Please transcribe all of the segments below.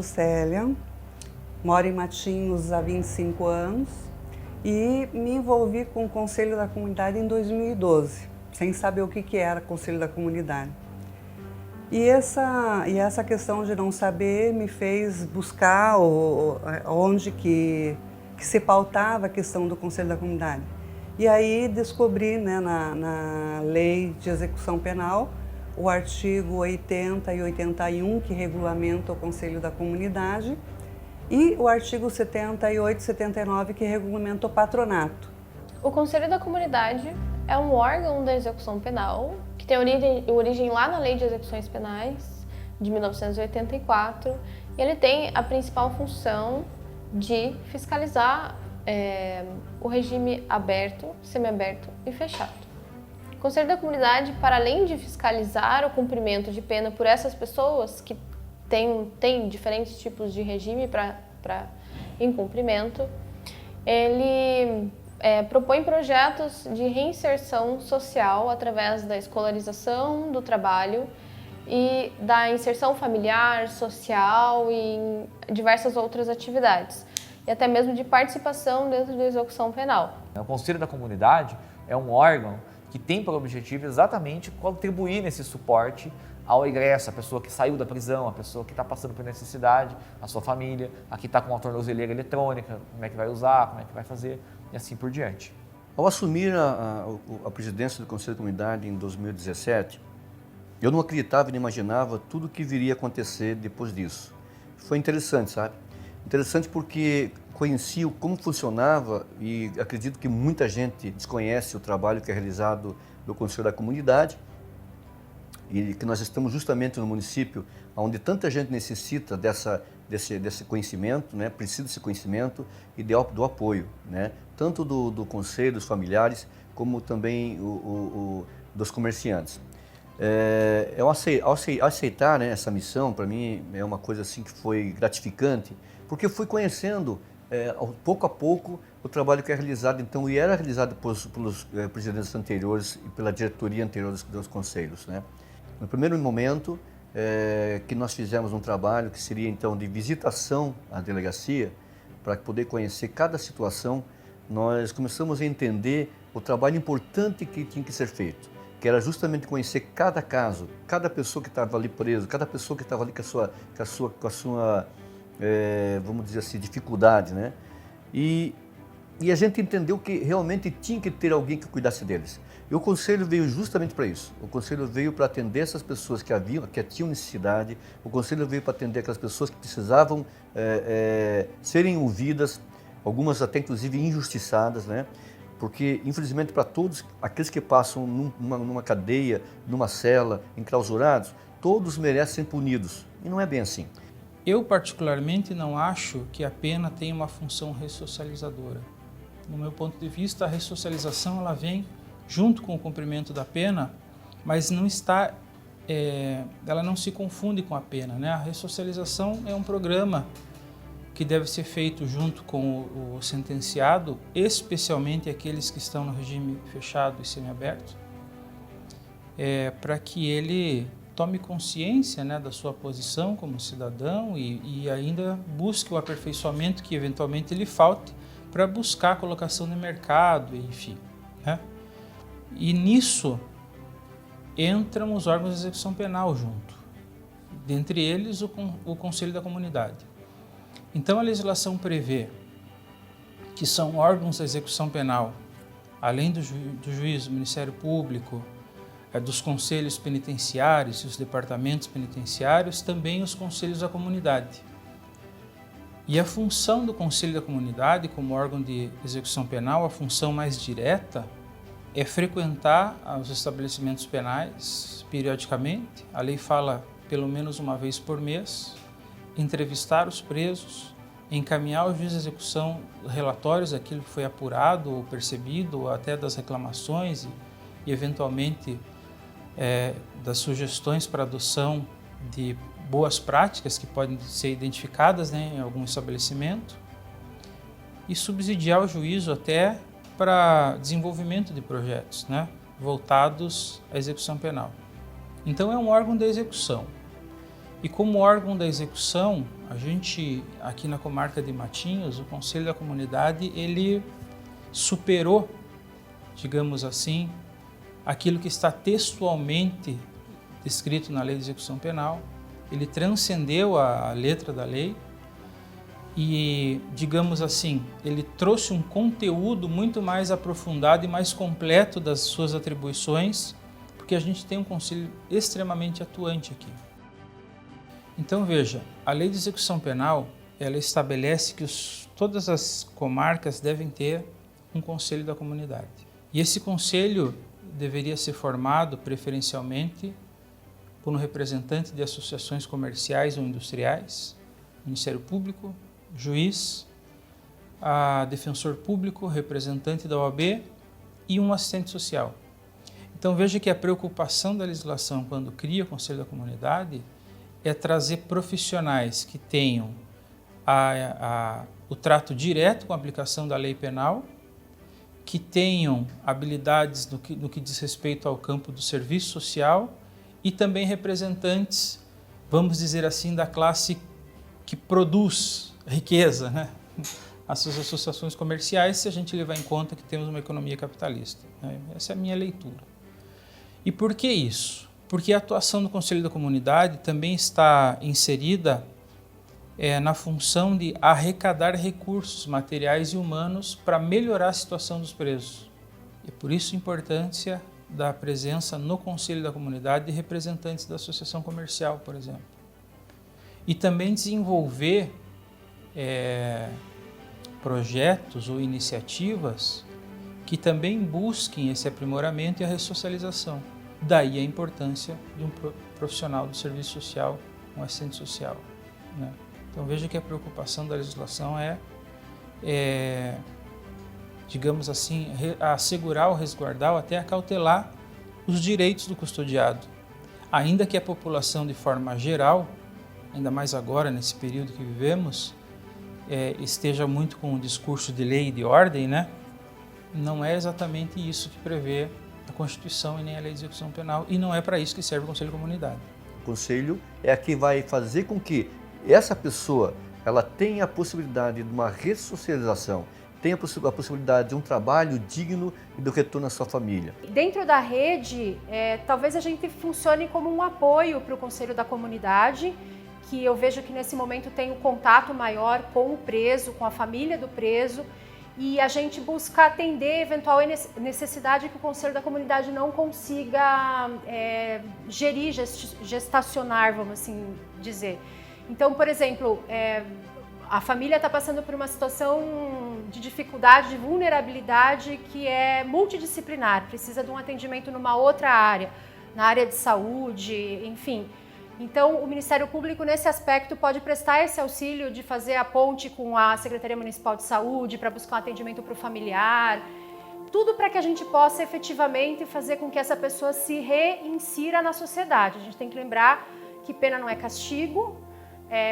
Célia, moro em Matinhos há 25 anos e me envolvi com o Conselho da Comunidade em 2012, sem saber o que era Conselho da Comunidade. E essa questão de não saber me fez buscar onde que se pautava a questão do Conselho da Comunidade. E aí descobri, né, na Lei de Execução Penal, o artigo 80 e 81, que regulamenta o Conselho da Comunidade, e o artigo 78 e 79, que regulamenta o patronato. O Conselho da Comunidade é um órgão da execução penal que tem origem lá na Lei de Execuções Penais de 1984, e ele tem a principal função de fiscalizar o regime aberto, semiaberto e fechado. O Conselho da Comunidade, para além de fiscalizar o cumprimento de pena por essas pessoas que têm diferentes tipos de regime para incumprimento, ele propõe projetos de reinserção social através da escolarização, do trabalho e da inserção familiar, social e em diversas outras atividades, e até mesmo de participação dentro da execução penal. O Conselho da Comunidade é um órgão que tem por objetivo exatamente contribuir nesse suporte ao egresso, a pessoa que saiu da prisão, a pessoa que está passando por necessidade, a sua família, a que está com uma tornozeleira eletrônica, como é que vai usar, como é que vai fazer e assim por diante. Ao assumir a presidência do Conselho da Comunidade em 2017, eu não acreditava e nem imaginava tudo o que viria a acontecer depois disso. Foi interessante, sabe? Interessante porque conheci como funcionava e acredito que muita gente desconhece o trabalho que é realizado no Conselho da Comunidade e que nós estamos justamente no município onde tanta gente necessita desse conhecimento, né? Precisa desse conhecimento e do apoio, né? Tanto do Conselho, dos familiares, como também dos comerciantes. Ao aceitar, né, essa missão, para mim é uma coisa assim que foi gratificante, porque eu fui conhecendo pouco a pouco o trabalho que é realizado, então, e era realizado pelos presidentes anteriores e pela diretoria anterior dos conselhos, né? No primeiro momento, que nós fizemos um trabalho que seria então de visitação à delegacia, para poder conhecer cada situação, nós começamos a entender o trabalho importante que tinha que ser feito, que era justamente conhecer cada caso, cada pessoa que estava ali preso, cada pessoa que estava ali com a sua vamos dizer assim, dificuldade, né? E a gente entendeu que realmente tinha que ter alguém que cuidasse deles. E o Conselho veio justamente para isso. O Conselho veio para atender essas pessoas que tinham necessidade. O Conselho veio para atender aquelas pessoas que precisavam serem ouvidas, algumas até inclusive injustiçadas, né? Porque, infelizmente, para todos aqueles que passam numa cadeia, numa cela, enclausurados, todos merecem ser punidos. E não é bem assim. Eu, particularmente, não acho que a pena tem uma função ressocializadora. No meu ponto de vista, a ressocialização ela vem junto com o cumprimento da pena, mas não está, ela não se confunde com a pena, né? A ressocialização é um programa que deve ser feito junto com o sentenciado, especialmente aqueles que estão no regime fechado e semiaberto, para que ele tome consciência, né, da sua posição como cidadão e ainda busque o aperfeiçoamento que eventualmente lhe falte para buscar a colocação no mercado, enfim, né? E nisso entram os órgãos de execução penal junto, dentre eles o Conselho da Comunidade. Então a legislação prevê que são órgãos da execução penal, além do juiz, do Ministério Público, dos conselhos penitenciários e os departamentos penitenciários, também os conselhos da comunidade. E a função do Conselho da Comunidade, como órgão de execução penal, a função mais direta, é frequentar os estabelecimentos penais periodicamente, a lei fala pelo menos uma vez por mês, entrevistar os presos, encaminhar ao juiz de execução relatórios daquilo que foi apurado ou percebido, ou até das reclamações e eventualmente das sugestões para adoção de boas práticas que podem ser identificadas, né, em algum estabelecimento, e subsidiar o juízo até para desenvolvimento de projetos, né, voltados à execução penal. Então é um órgão da execução. E como órgão da execução, a gente, aqui na comarca de Matinhos, o Conselho da Comunidade, ele superou, digamos assim, aquilo que está textualmente descrito na Lei de Execução Penal. Ele transcendeu a letra da lei e, digamos assim, ele trouxe um conteúdo muito mais aprofundado e mais completo das suas atribuições, porque a gente tem um conselho extremamente atuante aqui. Então veja, a Lei de Execução Penal, ela estabelece que todas as comarcas devem ter um conselho da comunidade. E esse conselho deveria ser formado preferencialmente por um representante de associações comerciais ou industriais, Ministério Público, juiz, defensor público, representante da OAB e um assistente social. Então veja que a preocupação da legislação quando cria o Conselho da Comunidade é trazer profissionais que tenham o trato direto com a aplicação da lei penal, que tenham habilidades no que diz respeito ao campo do serviço social e também representantes, vamos dizer assim, da classe que produz riqueza, né? As associações comerciais, se a gente levar em conta que temos uma economia capitalista, né? Essa é a minha leitura. E por que isso? Porque a atuação do Conselho da Comunidade também está inserida na função de arrecadar recursos materiais e humanos para melhorar a situação dos presos. E por isso a importância da presença no Conselho da Comunidade de representantes da associação comercial, por exemplo. E também desenvolver projetos ou iniciativas que também busquem esse aprimoramento e a ressocialização. Daí a importância de um profissional do serviço social, um assistente social, né? Então veja que a preocupação da legislação digamos assim, assegurar ou resguardar ou até acautelar os direitos do custodiado. Ainda que a população de forma geral, ainda mais agora nesse período que vivemos, esteja muito com o discurso de lei e de ordem, né? Não é exatamente isso que prevê a Constituição e nem a Lei de Execução Penal, e não é para isso que serve o Conselho da Comunidade. O Conselho é a que vai fazer com que essa pessoa ela tenha a possibilidade de uma ressocialização, tenha a possibilidade de um trabalho digno e do retorno à sua família. Dentro da rede, talvez a gente funcione como um apoio para o Conselho da Comunidade, que eu vejo que nesse momento tem um contato maior com o preso, com a família do preso, e a gente busca atender eventual necessidade que o Conselho da Comunidade não consiga gerir, gestacionar, vamos assim dizer. Então, por exemplo, a família está passando por uma situação de dificuldade, de vulnerabilidade que é multidisciplinar, precisa de um atendimento numa outra área, na área de saúde, enfim. Então, o Ministério Público, nesse aspecto, pode prestar esse auxílio de fazer a ponte com a Secretaria Municipal de Saúde para buscar um atendimento para o familiar, tudo para que a gente possa efetivamente fazer com que essa pessoa se reinsira na sociedade. A gente tem que lembrar que pena não é castigo,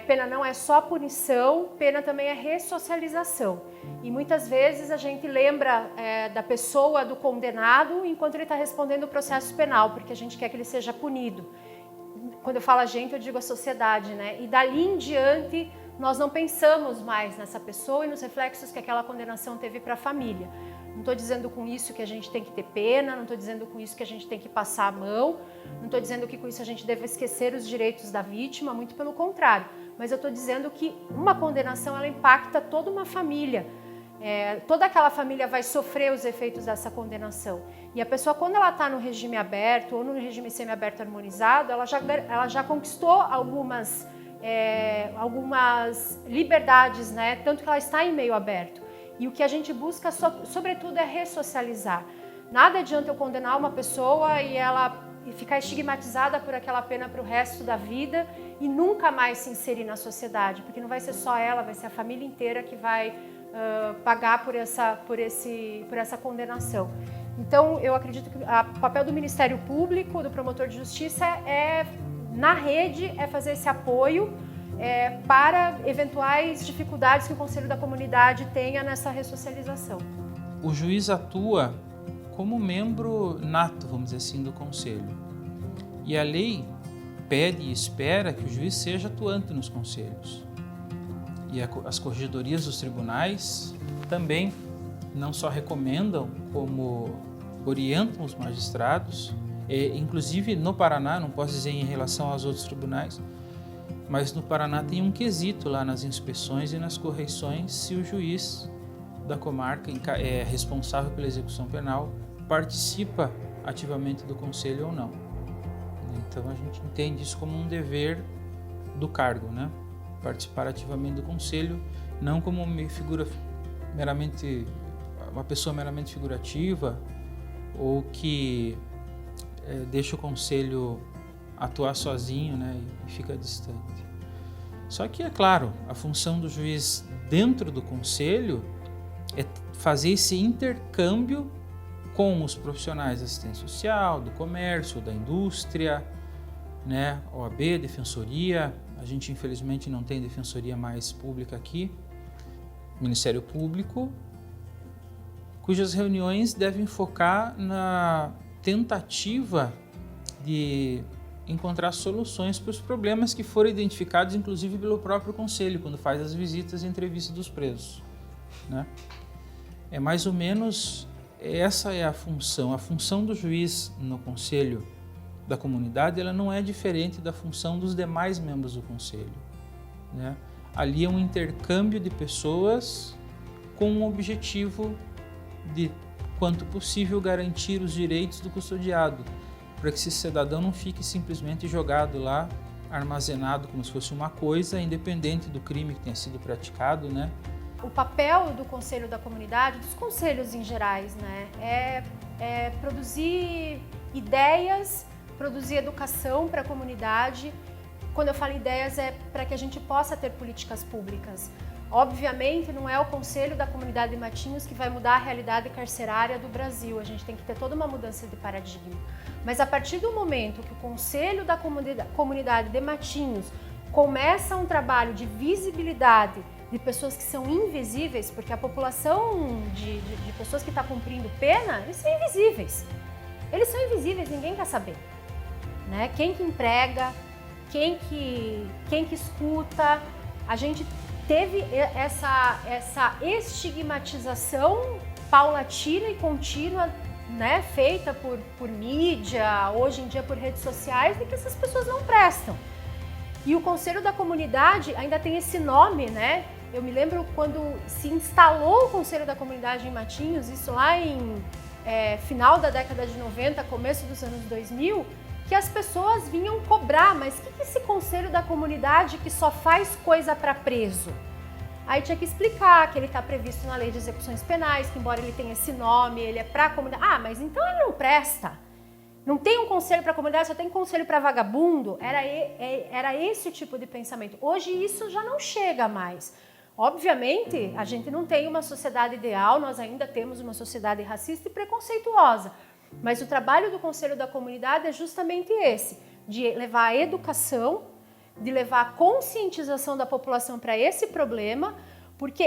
pena não é só punição, pena também é ressocialização. E muitas vezes a gente lembra da pessoa, do condenado, enquanto ele está respondendo o processo penal, porque a gente quer que ele seja punido. Quando eu falo a gente, eu digo a sociedade, né? E dali em diante, nós não pensamos mais nessa pessoa e nos reflexos que aquela condenação teve para a família. Não estou dizendo com isso que a gente tem que ter pena, não estou dizendo com isso que a gente tem que passar a mão, não estou dizendo que com isso a gente deve esquecer os direitos da vítima, muito pelo contrário. Mas eu estou dizendo que uma condenação, ela impacta toda uma família. Toda aquela família vai sofrer os efeitos dessa condenação. E a pessoa, quando ela está no regime aberto ou no regime semiaberto harmonizado, ela já conquistou algumas liberdades, né? Tanto que ela está em meio aberto. E o que a gente busca, sobretudo, é ressocializar. Nada adianta eu condenar uma pessoa e ficar estigmatizada por aquela pena para o resto da vida e nunca mais se inserir na sociedade, porque não vai ser só ela, vai ser a família inteira que vai pagar por essa condenação. Então, eu acredito que o papel do Ministério Público, do promotor de justiça, na rede, é fazer esse apoio para eventuais dificuldades que o Conselho da Comunidade tenha nessa ressocialização. O juiz atua como membro nato, vamos dizer assim, do Conselho. E a lei, pede e espera que o juiz seja atuante nos conselhos. E as corregedorias dos tribunais também não só recomendam, como orientam os magistrados, inclusive no Paraná, não posso dizer em relação aos outros tribunais, mas no Paraná tem um quesito lá nas inspeções e nas correições se o juiz da comarca responsável pela execução penal participa ativamente do conselho ou não. Então a gente entende isso como um dever do cargo, né? Participar ativamente do conselho, não como uma pessoa meramente figurativa ou que deixa o conselho atuar sozinho, né, e fica distante. Só que, é claro, a função do juiz dentro do conselho é fazer esse intercâmbio com os profissionais da assistência social, do comércio, da indústria, né, OAB, defensoria. A gente, infelizmente, não tem defensoria mais pública aqui, Ministério Público, cujas reuniões devem focar na tentativa de encontrar soluções para os problemas que foram identificados, inclusive pelo próprio Conselho, quando faz as visitas e entrevistas dos presos, né? É mais ou menos essa é a função do juiz no Conselho da Comunidade. Ela não é diferente da função dos demais membros do Conselho, né? Ali é um intercâmbio de pessoas com o objetivo de, quanto possível, garantir os direitos do custodiado, para que esse cidadão não fique simplesmente jogado lá, armazenado como se fosse uma coisa, independente do crime que tenha sido praticado, né? O papel do Conselho da Comunidade, dos conselhos em gerais, né, é produzir ideias, produzir educação para a comunidade. Quando eu falo ideias, é para que a gente possa ter políticas públicas. Obviamente, não é o Conselho da Comunidade de Matinhos que vai mudar a realidade carcerária do Brasil. A gente tem que ter toda uma mudança de paradigma. Mas a partir do momento que o Conselho da Comunidade de Matinhos começa um trabalho de visibilidade de pessoas que são invisíveis, porque a população de pessoas que está cumprindo pena, eles são invisíveis. Eles são invisíveis, ninguém quer saber, né? Quem que emprega, quem que escuta. A gente teve essa estigmatização paulatina e contínua, né, feita por mídia, hoje em dia por redes sociais, de que essas pessoas não prestam. E o Conselho da Comunidade ainda tem esse nome, né? Eu me lembro quando se instalou o Conselho da Comunidade em Matinhos, isso lá em final da década de 90, começo dos anos 2000, que as pessoas vinham cobrar, mas o que é esse Conselho da Comunidade que só faz coisa para preso? Aí tinha que explicar que ele está previsto na Lei de Execuções Penais, que embora ele tenha esse nome, ele é para a comunidade. Ah, mas então ele não presta. Não tem um conselho para a comunidade, só tem conselho para vagabundo. Era esse o tipo de pensamento. Hoje isso já não chega mais. Obviamente, a gente não tem uma sociedade ideal, nós ainda temos uma sociedade racista e preconceituosa. Mas o trabalho do Conselho da Comunidade é justamente esse, de levar a educação, de levar a conscientização da população para esse problema, porque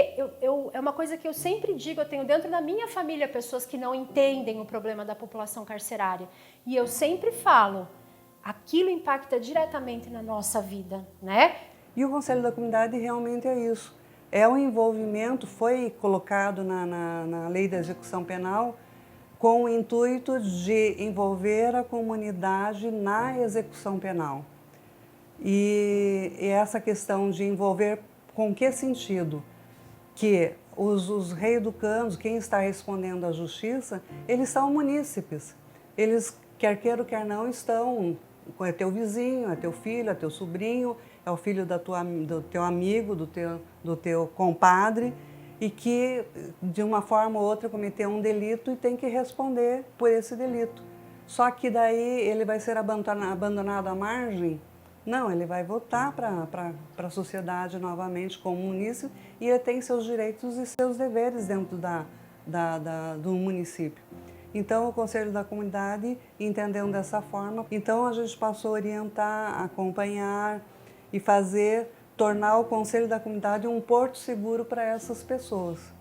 é uma coisa que eu sempre digo, eu tenho dentro da minha família pessoas que não entendem o problema da população carcerária. E eu sempre falo, aquilo impacta diretamente na nossa vida, né? E o Conselho da Comunidade realmente é isso. É um envolvimento, foi colocado na Lei da Execução Penal com o intuito de envolver a comunidade na execução penal. E essa questão de envolver com que sentido? Que os reeducandos, quem está respondendo à justiça, eles são munícipes. Eles, quer queira, quer não, estão... É teu vizinho, é teu filho, é teu sobrinho, é o filho do teu amigo, do teu compadre, e que, de uma forma ou outra, cometeu um delito e tem que responder por esse delito. Só que daí ele vai ser abandonado à margem? Não, ele vai voltar para a sociedade novamente como munícipe e ele tem seus direitos e seus deveres dentro do município. Então, o Conselho da Comunidade, entendendo dessa forma, então a gente passou a orientar, acompanhar e tornar o Conselho da Comunidade um porto seguro para essas pessoas.